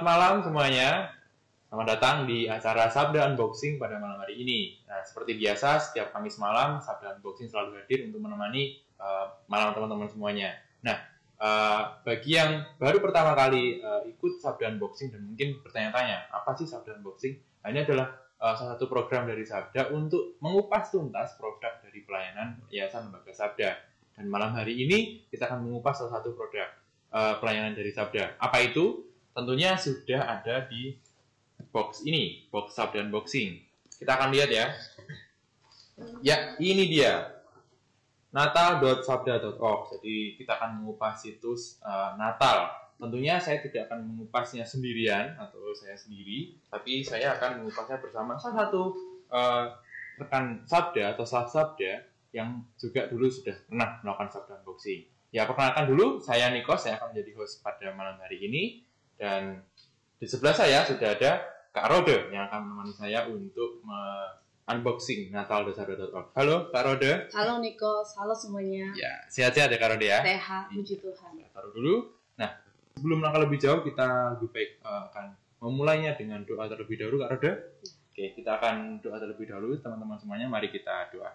malam semuanya. Selamat datang di acara Sabda Unboxing pada malam hari ini. Nah, seperti biasa, setiap Kamis malam, Sabda Unboxing selalu hadir untuk menemani malam teman-teman semuanya. Nah, bagi yang baru pertama kali ikut Sabda Unboxing dan mungkin bertanya-tanya, apa sih Sabda Unboxing? Nah, ini adalah salah satu program dari Sabda untuk mengupas tuntas produk dari pelayanan Yayasan Lembaga Sabda. Dan malam hari ini kita akan mengupas salah satu produk pelayanan dari Sabda. Apa itu? Tentunya sudah ada di box ini, box Sabda Unboxing. Kita akan lihat ya. Ya, ini dia. natal.sabda.org. Jadi kita akan mengupas situs Natal. Tentunya saya tidak akan mengupasnya sendirian atau saya sendiri, tapi saya akan mengupasnya bersama salah satu rekan Sabda atau staff Sabda yang juga dulu sudah pernah melakukan Sabda Unboxing. Ya, perkenalkan dulu, saya Nikos, saya akan menjadi host pada malam hari ini. Dan di sebelah saya sudah ada Kak Rode yang akan menemani saya untuk unboxing natal.sabda.org. Halo Kak Rode. Halo Nikos, halo semuanya. Ya, sehat-sehat ya Kak Rode ya? Sehat, puji Tuhan. Ya, taruh dulu. Nah, sebelum langkah lebih jauh, kita lebih baik akan memulainya dengan doa terlebih dahulu Kak Rode. Oke, kita akan doa terlebih dahulu teman-teman semuanya. Mari kita doa.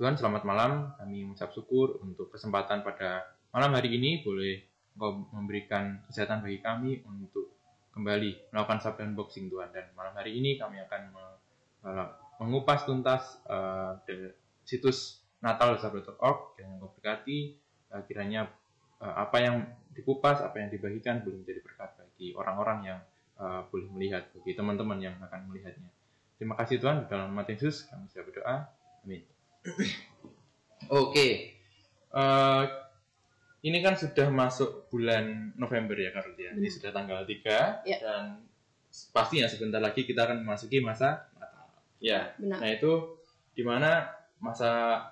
Tuhan, selamat malam. Kami mengucap syukur untuk kesempatan pada malam hari ini. Boleh Engkau memberikan kesehatan bagi kami untuk kembali melakukan Sabda Unboxing Tuhan. Dan malam hari ini kami akan mengupas tuntas situs natal.sabda.org dan Engkau berkati kiranya apa yang dikupas, apa yang dibagikan boleh menjadi berkat bagi orang-orang yang boleh melihat, bagi teman-teman yang akan melihatnya. Terima kasih Tuhan, dalam nama Yesus kami siap berdoa. Amin. Oke. Ini kan sudah masuk bulan November ya Kak Ruth ya. Ini sudah tanggal 3 ya. Dan pastinya sebentar lagi kita akan memasuki masa Natal. Ya. Benar. Nah, itu di mana masa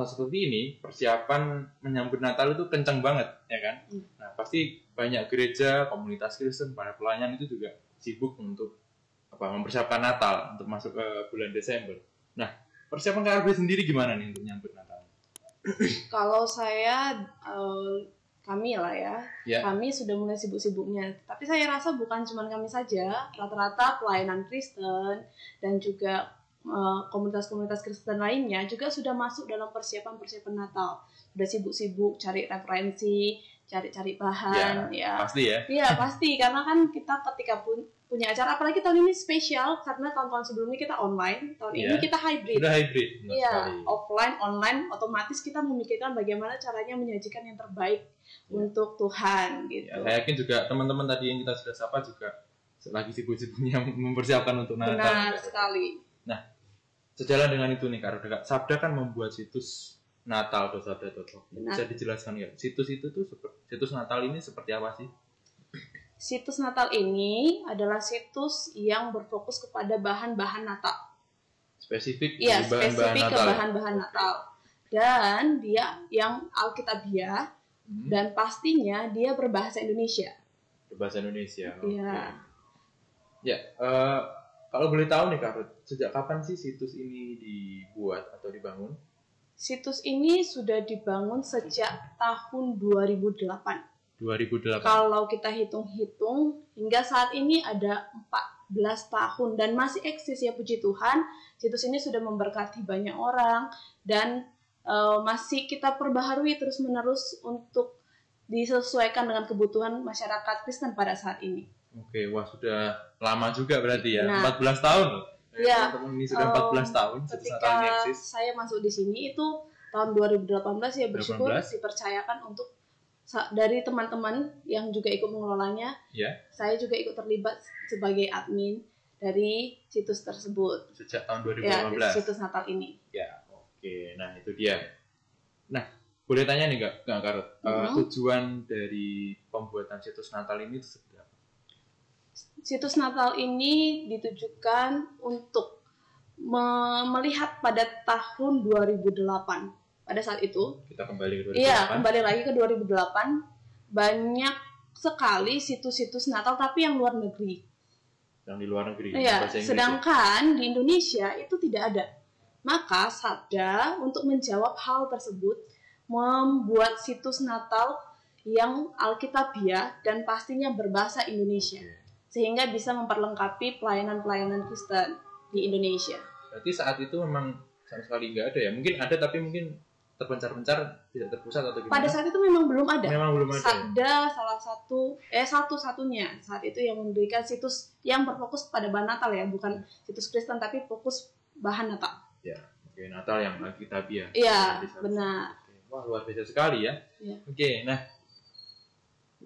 seperti ini persiapan menyambut Natal itu kencang banget ya kan. Nah, pasti banyak gereja, komunitas Kristen, para pelayan itu juga sibuk untuk mempersiapkan Natal untuk masuk ke bulan Desember. Nah, persiapan Kak Ruth sendiri gimana nih untuk menyambut Natal? Kalau saya, kami lah ya, kami sudah mulai sibuk-sibuknya. Tapi saya rasa bukan cuma kami saja, rata-rata pelayanan Kristen dan juga komunitas-komunitas Kristen lainnya juga sudah masuk dalam persiapan-persiapan Natal. Sudah sibuk-sibuk cari referensi, cari bahan, ya. Pasti ya? Iya pasti, karena kan kita ketika punya acara, apalagi tahun ini spesial karena tahun-tahun sebelumnya kita online, tahun ini kita hybrid. Sudah hybrid. Iya, offline, online, otomatis kita memikirkan bagaimana caranya menyajikan yang terbaik untuk Tuhan gitu. Ya, saya yakin juga teman-teman tadi yang kita sudah sapa juga lagi sibuk-sibuknya mempersiapkan untuk Natal. Benar sekali. Nah, sejalan dengan itu nih Kak, Sabda kan membuat situs natal.sabda.org. Bisa dijelaskan ya, situs Natal ini seperti apa sih? Situs Natal ini adalah situs yang berfokus kepada bahan-bahan Natal. Spesifik ke bahan-bahan Natal. Dan dia yang Alkitabiah dan pastinya dia berbahasa Indonesia. Berbahasa Indonesia. Iya. Ya, kalau boleh tahu nih Kak Ruth, sejak kapan sih situs ini dibuat atau dibangun? Situs ini sudah dibangun sejak tahun 2008. 2008. Kalau kita hitung-hitung, hingga saat ini ada 14 tahun dan masih eksis ya, puji Tuhan. Situs ini sudah memberkati banyak orang dan masih kita perbaharui terus-menerus untuk disesuaikan dengan kebutuhan masyarakat Kristen pada saat ini. Oke, wah sudah lama juga berarti ya, nah, 14 tahun. Ya, teman-teman ini sudah 14 tahun. Ketika saya masuk di sini itu tahun 2018 ya, bersyukur dipercayakan untuk dari teman-teman yang juga ikut mengelolanya, saya juga ikut terlibat sebagai admin dari situs tersebut. Sejak tahun 2018? Ya, situs Natal ini. Ya, oke. Nah, itu dia. Nah, boleh tanya nih Kak Karut, tujuan dari pembuatan situs Natal ini itu seperti apa? Situs Natal ini ditujukan untuk melihat pada tahun 2008. Pada saat itu kita kembali ke 2008. Iya, kembali lagi ke 2008. Banyak sekali situs-situs Natal tapi yang luar negeri. Yang di luar negeri. Iya, sedangkan di Indonesia itu tidak ada. Maka Sabda untuk menjawab hal tersebut membuat situs Natal yang alkitabiah dan pastinya berbahasa Indonesia. Sehingga bisa memperlengkapi pelayanan-pelayanan Kristen di Indonesia. Berarti saat itu memang sama sekali nggak ada ya? Mungkin ada tapi mungkin terpencar-pencar, tidak terpusat atau gimana? Pada saat itu memang belum ada. Memang belum ada. Sabda salah satu-satunya saat itu yang mendirikan situs yang berfokus pada bahan Natal ya, bukan situs Kristen tapi fokus bahan Natal. Ya, oke, Natal yang alkitabiah. Iya, benar. Wah, luar biasa sekali ya. Ya. Oke, nah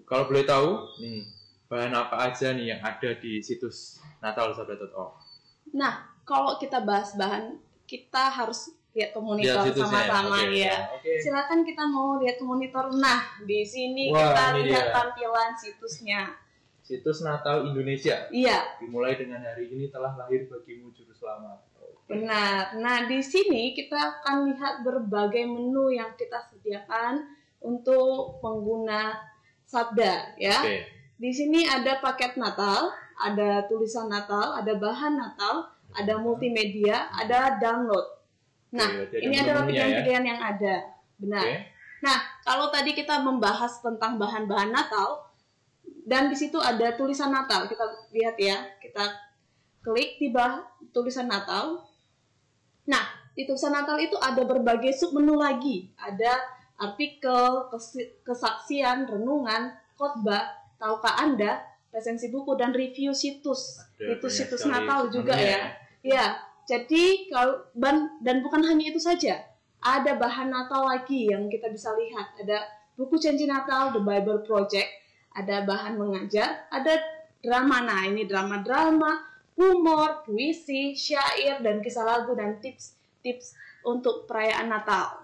kalau boleh tahu nih bahan apa aja nih yang ada di situs natalsabda.org? Nah, kalau kita bahas bahan, kita harus lihat ke monitor sama-sama ya. Okay. Silakan kita mau lihat ke monitor. Nah, di sini kita lihat tampilan situsnya. Situs Natal Indonesia. Iya. Dimulai dengan hari ini telah lahir bagimu juru selamat. Benar. Nah, di sini kita akan lihat berbagai menu yang kita sediakan untuk pengguna Sabda ya. Okay. Di sini ada paket Natal, ada tulisan Natal, ada bahan Natal, ada multimedia, ada download. Nah, ini adalah pilihan-pilihan yang ada. Benar. Okay. Nah, kalau tadi kita membahas tentang bahan-bahan Natal, dan di situ ada tulisan Natal. Kita lihat ya, kita klik di tulisan Natal. Nah, di tulisan Natal itu ada berbagai submenu lagi. Ada artikel, kesaksian, renungan, khotbah, tahukah Anda, resensi buku, dan review situs. Itu situs Natal juga ya. Ya. Jadi kalau dan bukan hanya itu saja, ada bahan Natal lagi yang kita bisa lihat. Ada buku janji Natal, The Bible Project, ada bahan mengajar, ada drama. Nah, ini drama-drama, humor, puisi, syair, dan kisah lagu dan tips-tips untuk perayaan Natal.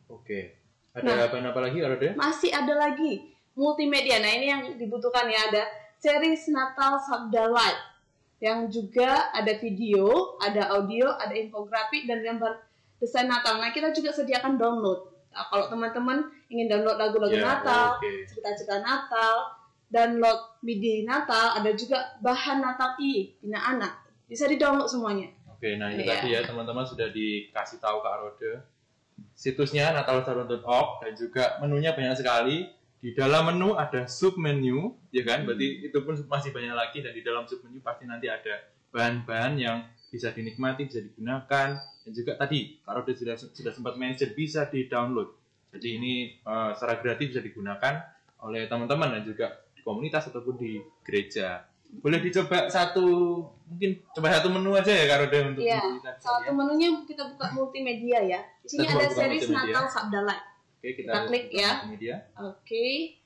Oke. Ada bahan apa lagi? Masih ada lagi multimedia. Nah, ini yang dibutuhkan ya, ada series Natal Sabda Live. Yang juga ada video, ada audio, ada infografik, dan gambar desain Natal. Nah, kita juga sediakan download. Nah, kalau teman-teman ingin download lagu-lagu Natal, cerita-cerita Natal, download MIDI Natal, ada juga bahan Natal Bina Anak. Bisa di-download semuanya. Oke, nah itu tadi ya teman-teman sudah dikasih tahu Kak Rode. Situsnya natalsabda.org dan juga menunya banyak sekali. Di dalam menu ada submenu, ya kan? Berarti itu pun masih banyak lagi, dan di dalam submenu pasti nanti ada bahan-bahan yang bisa dinikmati, bisa digunakan, dan juga tadi Kak Rode sudah sempat mention bisa di-download. Jadi ini secara gratis bisa digunakan oleh teman-teman dan juga di komunitas ataupun di gereja. Boleh dicoba mungkin coba satu menu aja ya Kak Rode untuk satu menunya kita buka multimedia ya. Di sini ada series Natal Sabda Live. Oke, kita klik ya. Oke,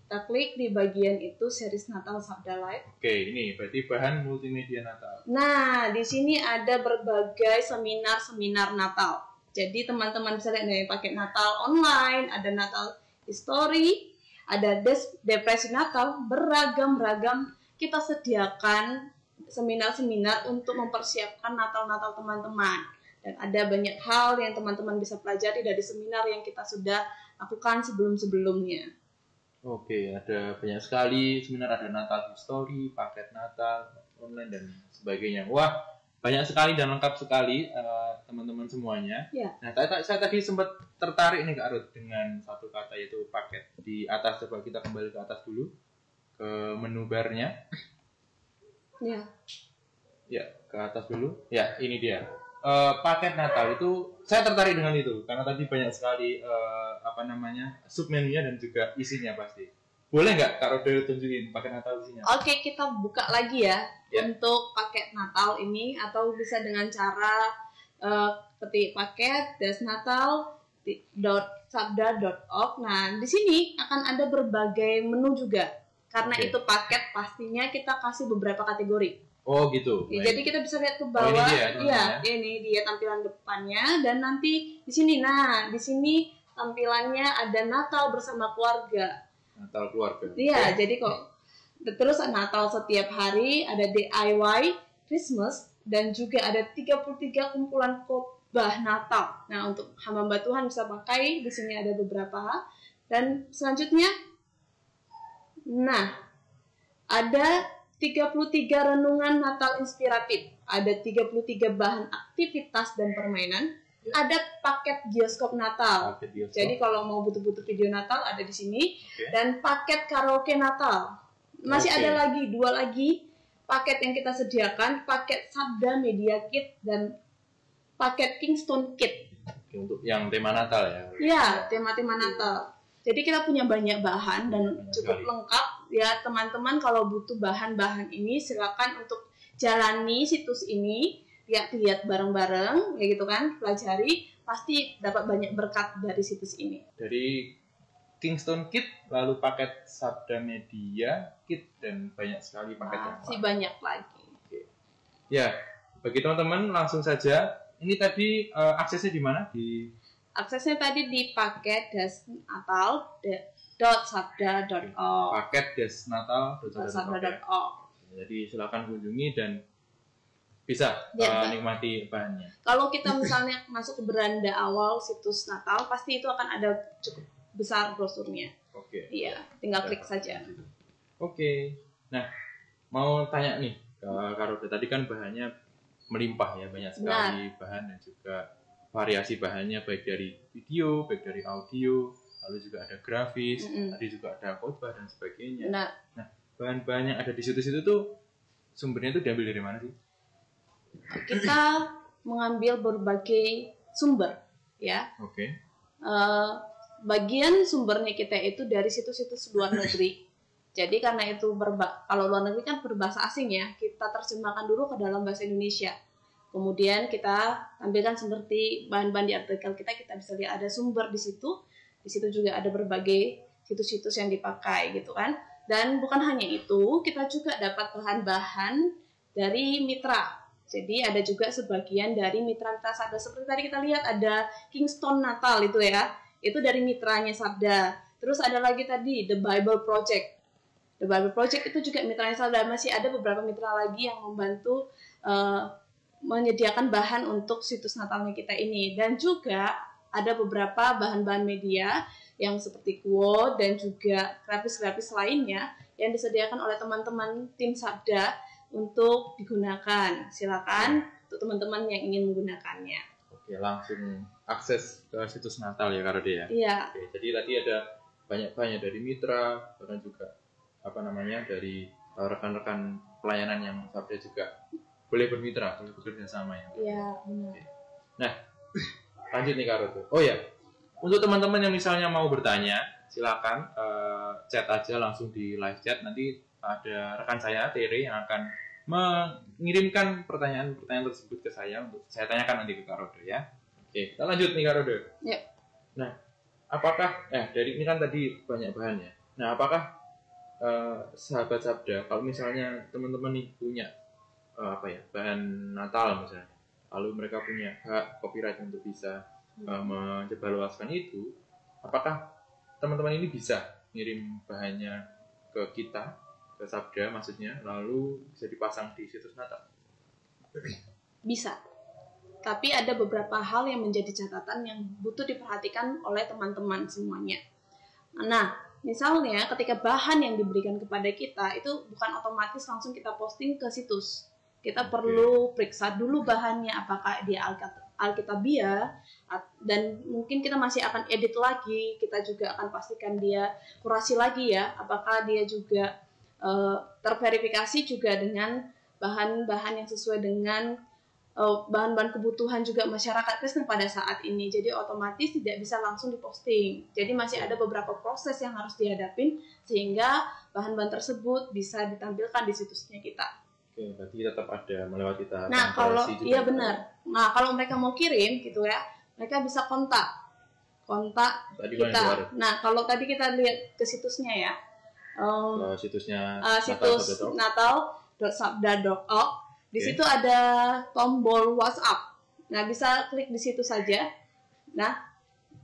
kita klik di bagian itu series Natal Sabda Live. Oke, ini berarti bahan multimedia Natal. Nah, di sini ada berbagai seminar Natal. Jadi teman-teman bisa lihat dari paket Natal online, ada Natal History, ada Depresi Natal, beragam-ragam kita sediakan seminar-seminar untuk mempersiapkan Natal teman-teman. Dan ada banyak hal yang teman-teman bisa pelajari dari seminar yang kita sudah lakukan sebelum-sebelumnya. Oke, ada banyak sekali seminar, ada Natal History, paket Natal, online, dan sebagainya. Wah, banyak sekali dan lengkap sekali teman-teman semuanya. Ya. Nah, saya tadi sempat tertarik nih Kak Ruth dengan satu kata, yaitu paket. Di atas, coba kita kembali ke atas dulu, ke menu barnya. Ya. Ya, ke atas dulu. Ya, ini dia. Paket Natal itu saya tertarik dengan itu karena tadi banyak sekali submenunya dan juga isinya pasti. Boleh nggak Kak Rode tunjukin paket Natal isinya? Oke, kita buka lagi ya untuk paket Natal ini, atau bisa dengan cara ketik paket natal.sabda.org. Nah, di sini akan ada berbagai menu juga karena itu paket, pastinya kita kasih beberapa kategori. Oh gitu. Ya, jadi kita bisa lihat ke bawah. Ini dia tampilan depannya, dan nanti di sini. Nah, di sini tampilannya ada Natal bersama keluarga. Natal keluarga. Iya, jadi terus Natal setiap hari, ada DIY Christmas, dan juga ada 33 kumpulan khotbah Natal. Nah, untuk hamba Tuhan bisa pakai, di sini ada beberapa. Dan selanjutnya, ada 33 renungan Natal inspiratif, ada 33 bahan aktivitas dan permainan, ada paket bioskop Natal. Jadi kalau mau butuh-butuh video Natal ada di sini. Dan paket karaoke Natal. Masih ada lagi 2 lagi paket yang kita sediakan, paket Sabda Media Kit dan paket Kingston Kit. Untuk yang tema Natal ya? Iya, tema-tema Natal. Jadi kita punya banyak bahan dan cukup lengkap. Ya teman-teman kalau butuh bahan-bahan ini silakan untuk jalani situs ini, lihat bareng-bareng, ya gitu kan, pelajari, pasti dapat banyak berkat dari situs ini. Dari Kingston Kit, lalu paket Sabda Media Kit, dan banyak sekali paket yang masih banyak lagi. Ya, bagi teman-teman langsung saja. Ini tadi aksesnya di mana? Aksesnya tadi di paket-natal.sabda.org. Paket-natal.sabda.org. Jadi silakan kunjungi dan bisa nikmati bahannya. Kalau kita misalnya masuk ke beranda awal situs Natal, pasti itu akan ada cukup besar brosurnya. Iya, tinggal klik saja. Nah, mau tanya nih ke Karoda, tadi kan bahannya melimpah ya, banyak sekali bahan dan juga variasi bahannya, baik dari video, baik dari audio, lalu juga ada grafis, tadi juga ada khotbah dan sebagainya. Nah, bahan-bahan yang ada di situs itu tuh sumbernya itu diambil dari mana sih? Kita mengambil berbagai sumber, ya. Bagian sumbernya kita itu dari situs-situs luar negeri. Jadi karena itu kalau luar negeri kan berbahasa asing ya, kita terjemahkan dulu ke dalam bahasa Indonesia. Kemudian kita tampilkan seperti bahan-bahan di artikel kita bisa lihat ada sumber di situ. Di situ juga ada berbagai situs-situs yang dipakai gitu kan. Dan bukan hanya itu, kita juga dapat bahan-bahan dari mitra. Jadi ada juga sebagian dari mitra-mitra Sabda. Seperti tadi kita lihat ada Kingston Natal itu ya. Itu dari mitranya Sabda. Terus ada lagi tadi The Bible Project. The Bible Project itu juga mitranya Sabda. Masih ada beberapa mitra lagi yang membantu menyediakan bahan untuk situs Natalnya kita ini. Dan juga ada beberapa bahan-bahan media yang seperti quote dan juga grafis-grafis lainnya yang disediakan oleh teman-teman tim Sabda untuk digunakan. Silakan untuk teman-teman yang ingin menggunakannya. Langsung akses ke situs Natal ya Karode ya? Iya. Jadi tadi ada banyak dari mitra, bahkan juga dari rekan-rekan pelayanan yang Sabda juga boleh bermitra, boleh bekerja sama ya. Iya, benar. Nah, lanjut nih Karode. Oh ya, untuk teman-teman yang misalnya mau bertanya, silakan chat aja langsung di live chat. Nanti ada rekan saya Tere yang akan mengirimkan pertanyaan tersebut ke saya untuk saya tanyakan nanti ke Karode ya. Kita lanjut nih Karode. Ya. Nah, apakah dari ini kan tadi banyak bahan ya. Nah, apakah sahabat Sabda kalau misalnya teman-teman nih punya bahan Natal misalnya, lalu mereka punya hak copyright untuk bisa menyebarluaskan itu, apakah teman-teman ini bisa ngirim bahannya ke kita, ke Sabda maksudnya, lalu bisa dipasang di situs Natal? Bisa. Tapi ada beberapa hal yang menjadi catatan yang butuh diperhatikan oleh teman-teman semuanya. Nah, misalnya ketika bahan yang diberikan kepada kita itu bukan otomatis langsung kita posting ke situs. Kita perlu periksa dulu bahannya, apakah dia Alkitabiah, dan mungkin kita masih akan edit lagi. Kita juga akan pastikan dia kurasi lagi ya, apakah dia juga terverifikasi juga dengan bahan-bahan yang sesuai dengan bahan-bahan kebutuhan juga masyarakat Kristen pada saat ini. Jadi otomatis tidak bisa langsung diposting. Jadi masih ada beberapa proses yang harus dihadapin sehingga bahan-bahan tersebut bisa ditampilkan di situsnya kita. Berarti tetap ada melewati tahap. Nah, kalau iya benar. Nah, kalau mereka mau kirim gitu ya, mereka bisa kontak tadi kita. Nah, kalau tadi kita lihat ke situsnya ya. Situsnya situs natal.sabda.org. Di situ ada tombol WhatsApp. Nah, bisa klik di situ saja. Nah,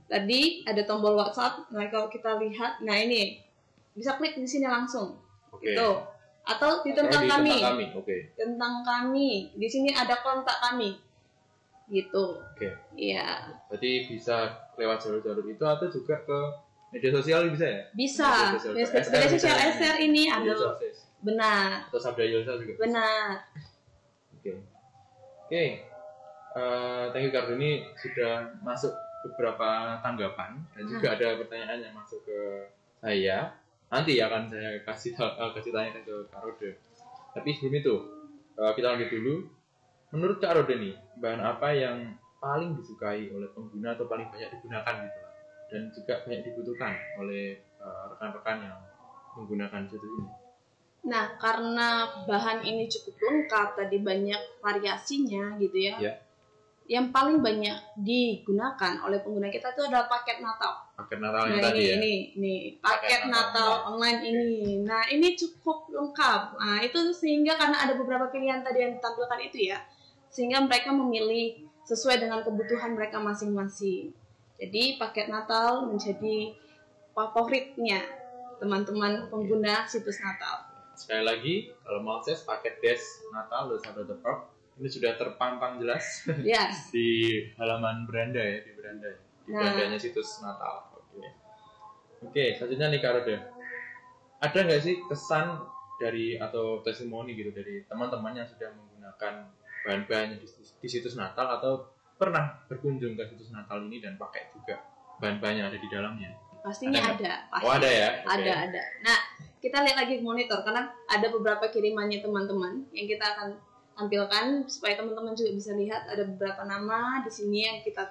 tadi ada tombol WhatsApp. Nah, kalau kita lihat, nah ini bisa klik di sini langsung. Gitu. Atau di tentang kami. Tentang kami. Di sini ada kontak kami. Gitu. Iya. Berarti bisa lewat jalur-jalur itu atau juga ke media sosial bisa ya? Bisa. Media sosial SR ini ada. Benar. Atau Sabda Yulsa juga. Benar. Oke. Thank you Kak ini sudah masuk beberapa tanggapan dan juga ada pertanyaan yang masuk ke saya. Nanti akan saya kasih tanya ke Kak Rode. Tapi sebelum itu kita lanjut dulu. Menurut Kak Rode nih, bahan apa yang paling disukai oleh pengguna atau paling banyak digunakan gitu dan juga banyak dibutuhkan oleh rekan-rekan yang menggunakan situs ini? Nah, karena bahan ini cukup lengkap, tadi banyak variasinya gitu ya. Yeah. Yang paling banyak digunakan oleh pengguna kita itu adalah paket Natal. Paket Natal yang nah, tadi ini paket Natal online ini. Nah, ini cukup lengkap. Nah, itu sehingga karena ada beberapa pilihan tadi yang ditampilkan itu ya, sehingga mereka memilih sesuai dengan kebutuhan mereka masing-masing. Jadi paket Natal menjadi favoritnya teman-teman pengguna situs Natal. Sekali lagi, kalau mau akses paket Dash Natal Dosha.org ini sudah terpampang jelas yes. di halaman beranda ya, di berandanya situs Natal. Oke, selanjutnya nih Kak Rode, ada nggak sih kesan dari atau testimoni gitu dari teman-teman yang sudah menggunakan bahan-bahan di situs Natal atau pernah berkunjung ke situs Natal ini dan pakai juga bahan-bahan yang ada di dalamnya? Pastinya ada. Pasti. Oh ada ya? Okay. Ada. Nah, kita lihat lagi monitor karena ada beberapa kirimannya teman-teman yang kita akan tampilkan supaya teman-teman juga bisa lihat. Ada beberapa nama di sini yang kita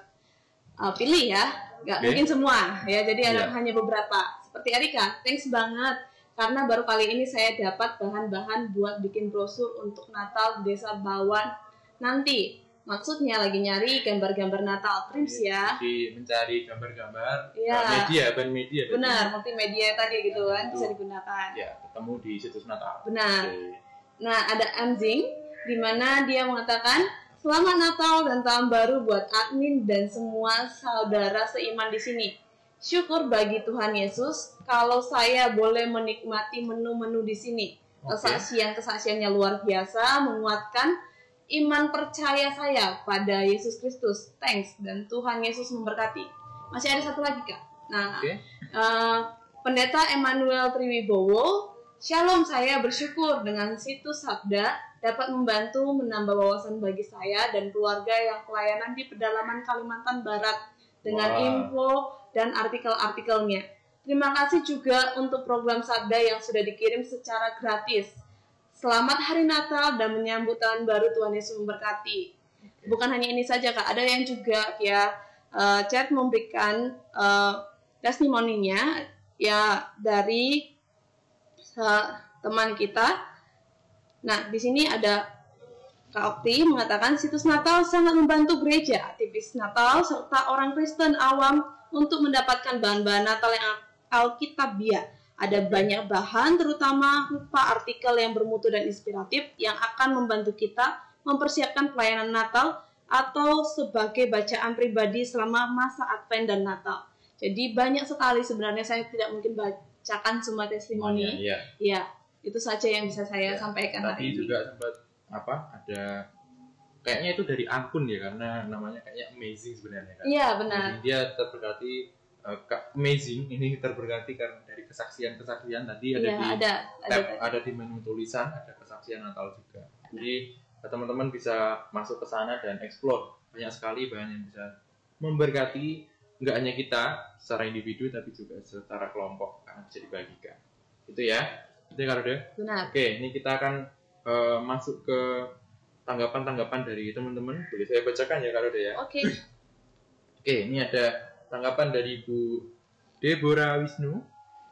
pilih ya, nggak mungkin semua ya. Jadi ada hanya beberapa. Seperti Erika, thanks banget karena baru kali ini saya dapat bahan-bahan buat bikin brosur untuk Natal di Desa Bawan nanti. Maksudnya lagi nyari gambar-gambar Natal trims ya. Jadi mencari gambar-gambar bahan media. Benar, multimedia tadi gitu kan bisa digunakan. Ya, ketemu di situs Natal. Benar. Nah, ada Anjing di mana dia mengatakan selamat Natal dan tahun baru buat admin dan semua saudara seiman di sini. Syukur bagi Tuhan Yesus kalau saya boleh menikmati menu-menu di sini. Kesaksian-kesaksiannya luar biasa, menguatkan iman percaya saya pada Yesus Kristus. Thanks dan Tuhan Yesus memberkati. Masih ada satu lagi Kak. Nah, Pendeta Emmanuel Triwibowo, Shalom, saya bersyukur dengan situs Sabda dapat membantu menambah wawasan bagi saya dan keluarga yang pelayanan di pedalaman Kalimantan Barat dengan info dan artikel-artikelnya. Terima kasih juga untuk program Sabda yang sudah dikirim secara gratis. Selamat Hari Natal dan menyambut Tahun Baru, Tuhan Yesus memberkati. Bukan hanya ini saja Kak, ada yang juga ya chat memberikan testimoninya ya dari teman kita. Nah, di sini ada Kak Okti mengatakan situs Natal sangat membantu gereja, aktivis Natal, serta orang Kristen awam untuk mendapatkan bahan-bahan Natal yang alkitabiah. Ada banyak bahan, terutama rupa artikel yang bermutu dan inspiratif yang akan membantu kita mempersiapkan pelayanan Natal atau sebagai bacaan pribadi selama masa Advent dan Natal. Jadi banyak sekali sebenarnya, saya tidak mungkin bacakan semua testimoni. Ya. Itu saja yang bisa saya sampaikan hari ini. Tadi juga sempat ada kayaknya itu dari akun ya, karena namanya kayaknya amazing sebenarnya kan. Iya benar. Jadi dia terberkati amazing ini terberkati karena dari kesaksian tadi ada di menu tulisan, ada kesaksian Natal juga. Jadi teman-teman bisa masuk ke sana dan explore banyak sekali bahan yang bisa memberkati nggak hanya kita secara individu tapi juga secara kelompok karena bisa dibagikan. Itu ya. Itu ya Kak Rode? Benar. Oke, ini kita akan masuk ke tanggapan-tanggapan dari teman-teman. Boleh saya bacakan ya Kak Rode ya? Oke, ini ada tanggapan dari Bu Deborah Wisnu.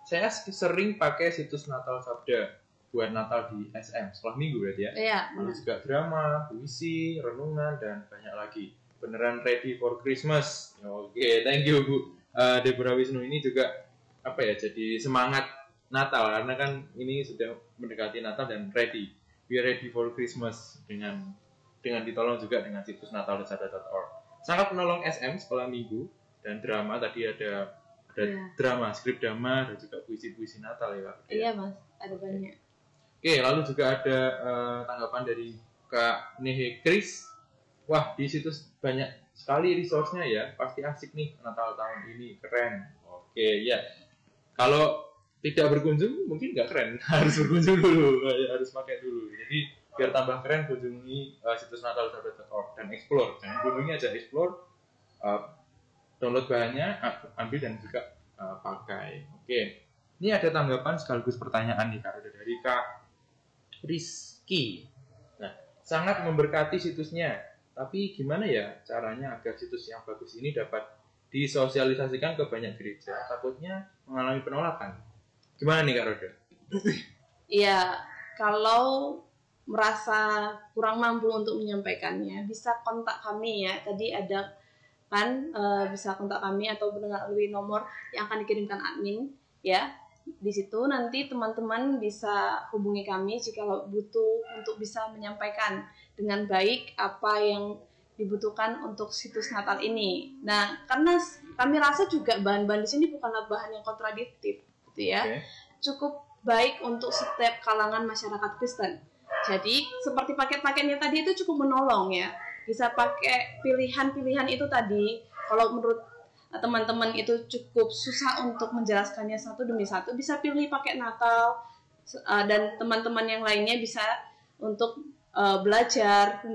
Saya sering pakai situs Natal Sabda buat Natal di SM setelah minggu berarti ya? Iya. Lalu juga drama, puisi, renungan, dan banyak lagi. Beneran ready for Christmas. Oke, thank you Bu Deborah Wisnu. Ini juga jadi semangat Natal karena kan ini sudah mendekati Natal dan ready. We are ready for Christmas dengan ditolong juga dengan situs nataldosha.org. Sangat menolong SM sekolah minggu dan drama. Tadi ada drama, skrip drama dan juga puisi-puisi Natal ya Pak. Iya Mas, ada banyak. Oke, lalu juga ada tanggapan dari Kak Nehe Kris. Wah, di situs banyak sekali resource-nya ya. Pasti asik nih Natal tahun ini, keren. Oke, ya. Kalau tidak berkunjung mungkin nggak keren, harus berkunjung dulu, harus pakai dulu. Jadi biar tambah keren kunjungi situs natalsabda.org dan explore. Jangan kunjungi aja, explore, download bahannya, ambil dan juga pakai. Oke. Ini ada tanggapan sekaligus pertanyaan nih Kak dari Kak Rizky. Nah, sangat memberkati situsnya. Tapi gimana ya caranya agar situs yang bagus ini dapat disosialisasikan ke banyak gereja? Takutnya mengalami penolakan. Gimana nih Kak Roda? Iya, kalau merasa kurang mampu untuk menyampaikannya, bisa kontak kami ya. Tadi ada kan bisa kontak kami atau melalui nomor yang akan dikirimkan admin ya. Di situ nanti teman-teman bisa hubungi kami jika butuh untuk bisa menyampaikan dengan baik apa yang dibutuhkan untuk situs Natal ini. Nah, karena kami rasa juga bahan-bahan di sini bukanlah bahan yang kontradiktif, gitu ya. Okay. Cukup baik untuk setiap kalangan masyarakat Kristen. Jadi seperti paket-paketnya tadi itu cukup menolong ya. Bisa pakai pilihan-pilihan itu tadi. Kalau menurut teman-teman itu cukup susah untuk menjelaskannya satu demi satu, bisa pilih paket Natal, dan teman-teman yang lainnya bisa untuk belajar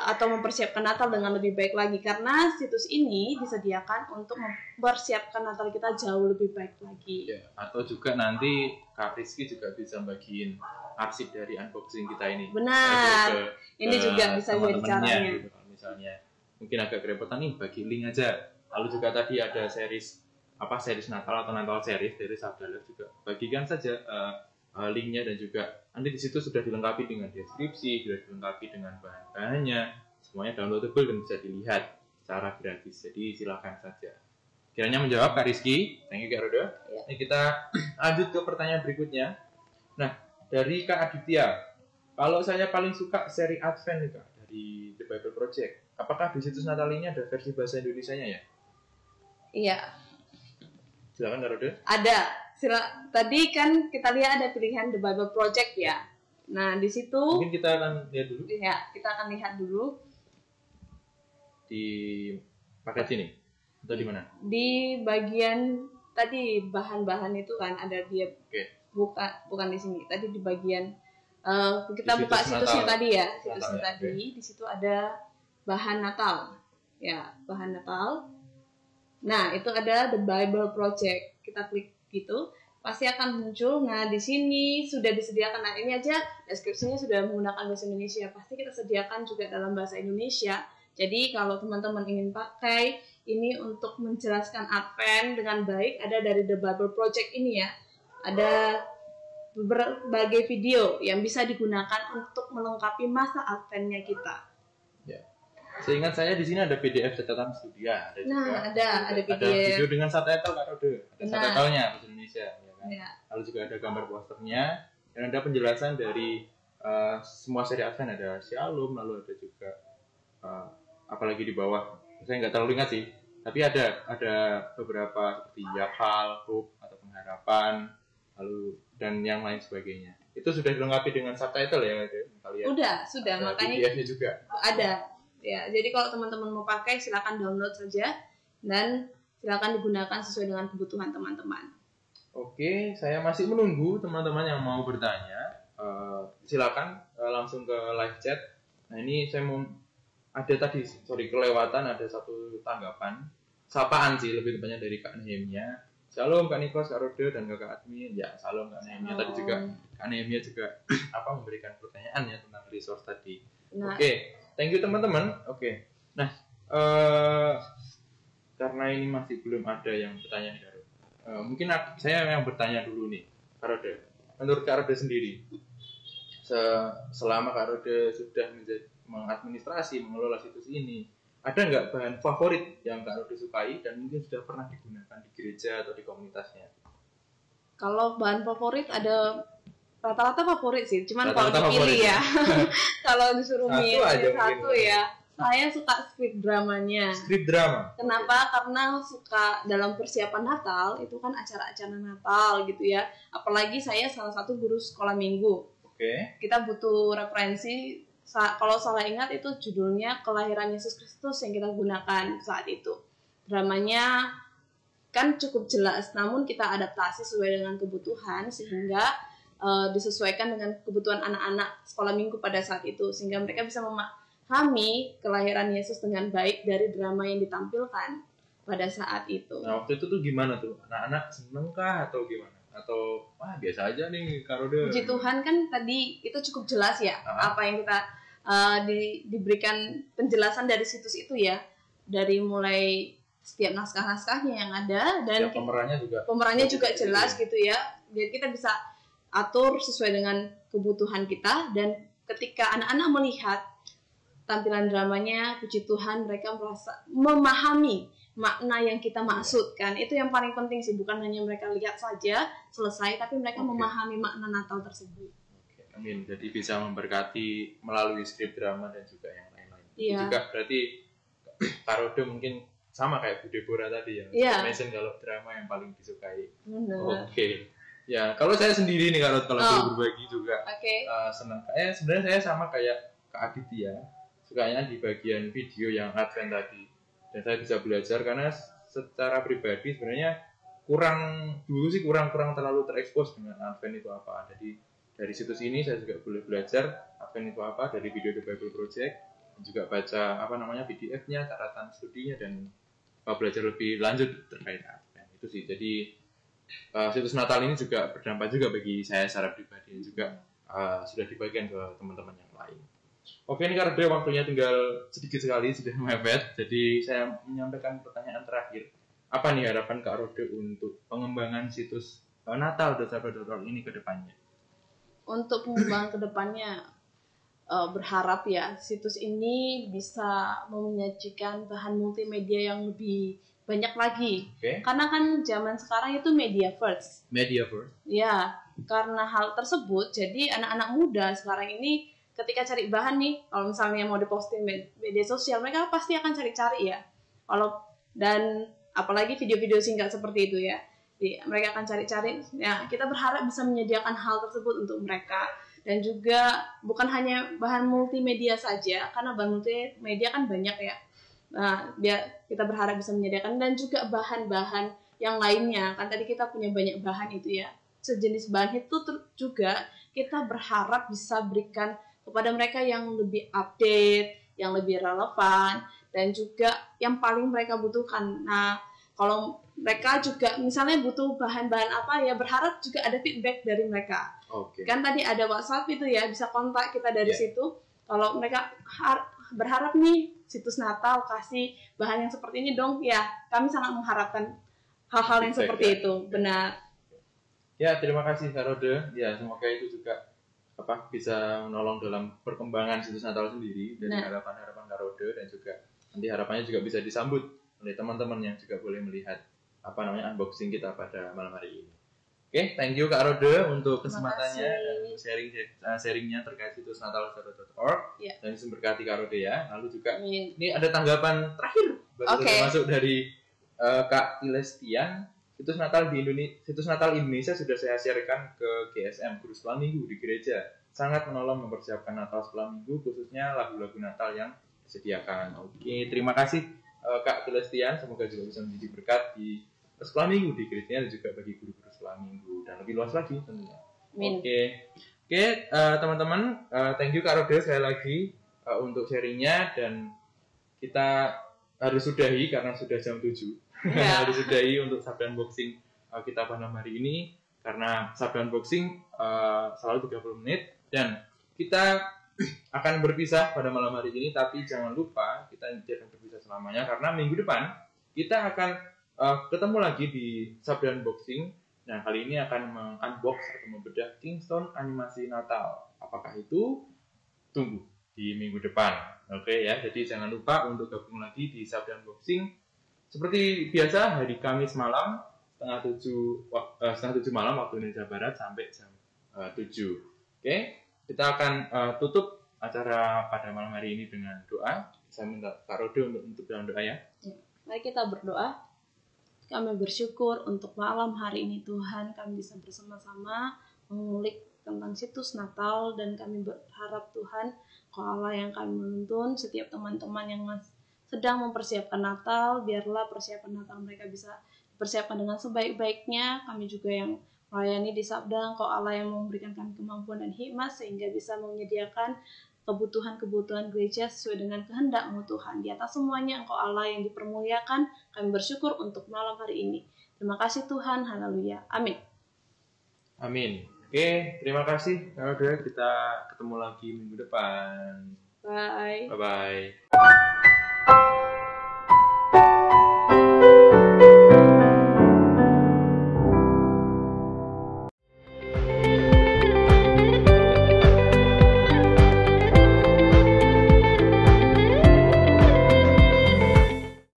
atau mempersiapkan Natal dengan lebih baik lagi, karena situs ini disediakan untuk mempersiapkan Natal kita jauh lebih baik lagi. Ya, atau juga nanti Kak Rizky juga bisa bagiin arsip dari unboxing kita ini. Benar. Ini juga bisa jadi caranya. Gitu. Misalnya mungkin agak kerepotan nih, bagi link aja. Lalu juga tadi ada series Natal atau Natal series dari Sabda Live juga. Bagikan saja linknya, dan juga nanti di situ sudah dilengkapi dengan deskripsi, sudah dilengkapi dengan bahan-bahannya, semuanya downloadable dan bisa dilihat secara gratis. Jadi silakan saja. Kiranya menjawab Kak Rizky. Thank you Kak Roda. Ya. Ini kita lanjut ke pertanyaan berikutnya. Nah, dari Kak Aditya, kalau saya paling suka seri Advent nih Kak, dari The Bible Project. Apakah di situs Natal ini ada versi bahasa Indonesianya ya? Iya. Silakan Kak Roda. Ada. Tadi kan kita lihat ada pilihan The Bible Project ya. Nah, di situ mungkin kita akan lihat dulu. Ya, kita akan lihat dulu. Di paket sini atau di mana? Di bagian tadi bahan-bahan itu kan ada dia. Okay. Bukan di sini. Tadi di bagian kita buka situsnya tadi ya. Situsnya tadi. Okay. Di situ ada bahan Natal. Ya, bahan Natal. Nah, itu ada The Bible Project. Kita klik gitu, pasti akan muncul. Nah, di sini sudah disediakan. Nah, ini aja deskripsinya sudah menggunakan bahasa Indonesia. Pasti kita sediakan juga dalam bahasa Indonesia. Jadi, kalau teman-teman ingin pakai ini untuk menjelaskan Advent dengan baik, ada dari The Bible Project ini ya. Ada berbagai video yang bisa digunakan untuk melengkapi masa Adventnya kita. Ya. Seingat saya di sini ada PDF catatan studi ya. Ada PDF. Ada video dengan subtitle Kak Rode. Ada subtitlenya bahasa Indonesia, ya kan? Ya. Lalu juga ada gambar posternya dan ada penjelasan dari semua seri Advent. Ada Shalom, lalu ada juga apalagi di bawah. Saya nggak terlalu ingat sih. Tapi ada beberapa seperti Yakal, Hope atau Pengharapan, lalu dan yang lain sebagainya. Itu sudah dilengkapi dengan subtitle ya, kalian. Sudah. Ada makanya PDF-nya juga. Ada. Ya, jadi kalau teman-teman mau pakai silakan download saja dan silakan digunakan sesuai dengan kebutuhan teman-teman. Oke, saya masih menunggu teman-teman yang mau bertanya. Silakan langsung ke live chat. Nah, ini saya mau kelewatan ada satu tanggapan. Sapaan sih lebih tepatnya dari Kak Nehemia. Shalom Kak Nikos, Kak Rode dan Kakak admin. Ya, shalom Kak Nehemia. Tadi juga Kak Nehemia juga memberikan pertanyaan ya tentang resource tadi. Nah. Oke. Thank you teman-teman. Oke. Nah, karena ini masih belum ada yang bertanya, mungkin saya yang bertanya dulu nih, Kak Rode. Menurut Kak Rode sendiri, selama Kak Rode sudah mengadministrasi, mengelola situs ini, ada nggak bahan favorit yang Kak Rode sukai dan mungkin sudah pernah digunakan di gereja atau di komunitasnya? Kalau bahan favorit ada rata-rata favorit sih, cuman kalau dipilih ya, kalau disuruh milih satu ya, saya suka skrip dramanya. Skrip drama. Kenapa? Karena suka dalam persiapan Natal, itu kan acara-acara Natal gitu ya. Apalagi saya salah satu guru sekolah minggu. Oke. Kita butuh referensi. Kalau salah ingat itu judulnya Kelahiran Yesus Kristus yang kita gunakan saat itu. Dramanya kan cukup jelas, namun kita adaptasi sesuai dengan kebutuhan sehingga disesuaikan dengan kebutuhan anak-anak sekolah minggu pada saat itu, sehingga mereka bisa memahami kelahiran Yesus dengan baik dari drama yang ditampilkan pada saat itu. Nah, waktu itu tuh gimana tuh? Anak-anak seneng kah atau gimana? Atau wah biasa aja nih Kak Rode? Puji Tuhan kan tadi itu cukup jelas ya, apa yang kita diberikan penjelasan dari situs itu ya, dari mulai setiap naskah-naskahnya yang ada, dan pemerannya juga jelas gitu ya. Jadi kita bisa atur sesuai dengan kebutuhan kita, dan ketika anak-anak melihat tampilan dramanya, puji Tuhan mereka merasa memahami makna yang kita maksudkan. Itu yang paling penting sih, bukan hanya mereka lihat saja selesai, tapi mereka memahami makna Natal tersebut. Amin. Jadi bisa memberkati melalui skrip drama dan juga yang lain-lain. Iya. Juga berarti Kak Rode mungkin sama kayak Bu Deborah tadi yang mention kalau drama yang paling disukai. Oke. Ya, kalau saya sendiri nih kalau berbagi juga senang. Sebenarnya saya sama kayak Kak Aditya, sukanya di bagian video yang Advent tadi. Dan saya bisa belajar karena secara pribadi sebenarnya kurang terlalu terekspos dengan Advent itu apa. Jadi dari situs ini saya juga boleh belajar Advent itu apa dari video The Bible Project, dan juga baca PDF-nya, catatan studinya, dan belajar lebih lanjut terkait Advent itu sih. Jadi situs Natal ini juga berdampak juga bagi saya secara pribadi, dan juga sudah dibagikan ke teman-teman yang lain. Oke, ini karena waktunya tinggal sedikit sekali, sudah mepet. Jadi saya menyampaikan pertanyaan terakhir. Apa nih harapan Kak Rode untuk pengembangan situs natal.sabda.org ini ke depannya? Untuk pengembangan ke depannya, berharap ya situs ini bisa menyajikan bahan multimedia yang lebih banyak lagi. Karena kan zaman sekarang itu media first. Ya, karena hal tersebut jadi anak-anak muda sekarang ini ketika cari bahan nih, kalau misalnya mau diposting media sosial, mereka pasti akan cari-cari ya. Dan apalagi video-video singkat seperti itu ya, mereka akan cari-cari. Ya, kita berharap bisa menyediakan hal tersebut untuk mereka. Dan juga bukan hanya bahan multimedia saja, karena bahan multimedia kan banyak ya. Nah, kita berharap bisa menyediakan dan juga bahan-bahan yang lainnya. Kan tadi kita punya banyak bahan itu ya. Sejenis bahan itu juga kita berharap bisa berikan kepada mereka yang lebih update, yang lebih relevan, dan juga yang paling mereka butuhkan. Nah, kalau mereka juga misalnya butuh bahan-bahan apa ya, berharap juga ada feedback dari mereka. Kan tadi ada WhatsApp itu ya, bisa kontak kita dari situ. Kalau mereka berharap nih situs Natal kasih bahan yang seperti ini dong, ya kami sangat mengharapkan hal-hal yang seperti itu. Benar. Ya, terima kasih Kak Rode. Ya, semoga itu juga bisa menolong dalam perkembangan situs Natal sendiri dari harapan-harapan Kak Rode, dan juga nanti harapannya juga bisa disambut oleh teman-teman yang juga boleh melihat unboxing kita pada malam hari ini. Oke, thank you Kak Rode untuk kesempatannya dan sharingnya terkait situs natal.org. Dan berkati Kak Rode ya. Lalu juga ini ada tanggapan terakhir masuk dari Kak Tilestian. Situs Natal Indonesia sudah saya sharekan ke GSM, Guru Sekolah Minggu di gereja. Sangat menolong mempersiapkan Natal Sekolah Minggu, khususnya lagu-lagu Natal yang disediakan. Oke, terima kasih Kak Celestian. Semoga juga bisa menjadi berkat di Sekolah Minggu di gereja dan juga bagi guru-guru Sekolah Minggu, dan lebih luas lagi tentunya. Oke, teman-teman, thank you Kak Rode sekali lagi untuk sharingnya, dan kita harus sudahi karena sudah jam 7. Harus sudahi untuk Sabda Unboxing kita pada hari ini, karena Sabda Unboxing selalu 30 menit, dan kita akan berpisah pada malam hari ini. Tapi jangan lupa kita tidak akan berpisah selamanya, karena minggu depan kita akan ketemu lagi di Sabda Unboxing. Nah, kali ini akan mengunbox atau membedah Kingston animasi Natal. Apakah itu? Tunggu di minggu depan. Oke ya, jadi jangan lupa untuk gabung lagi di Sabda Unboxing seperti biasa hari Kamis malam setengah tujuh malam waktu Indonesia Barat sampai jam 7. Oke, kita akan tutup acara pada malam hari ini dengan doa. Saya minta Kak Rode untuk dalam doa ya. Mari kita berdoa. Kami bersyukur untuk malam hari ini Tuhan, kami bisa bersama-sama mengulik tentang situs Natal, dan kami berharap Tuhan, Kau Allah yang kami menuntun setiap teman-teman yang sedang mempersiapkan Natal, biarlah persiapan Natal mereka bisa dipersiapkan dengan sebaik-baiknya. Kami juga yang melayani di Sabda. Engkau Allah yang memberikan kami kemampuan dan hikmat sehingga bisa menyediakan kebutuhan-kebutuhan gereja sesuai dengan kehendak-Mu Tuhan. Di atas semuanya Engkau Allah yang dipermuliakan. Kami bersyukur untuk malam hari ini. Terima kasih Tuhan. Haleluya. Amin. Amin. Oke, terima kasih. Kita ketemu lagi minggu depan. Bye. Bye-bye.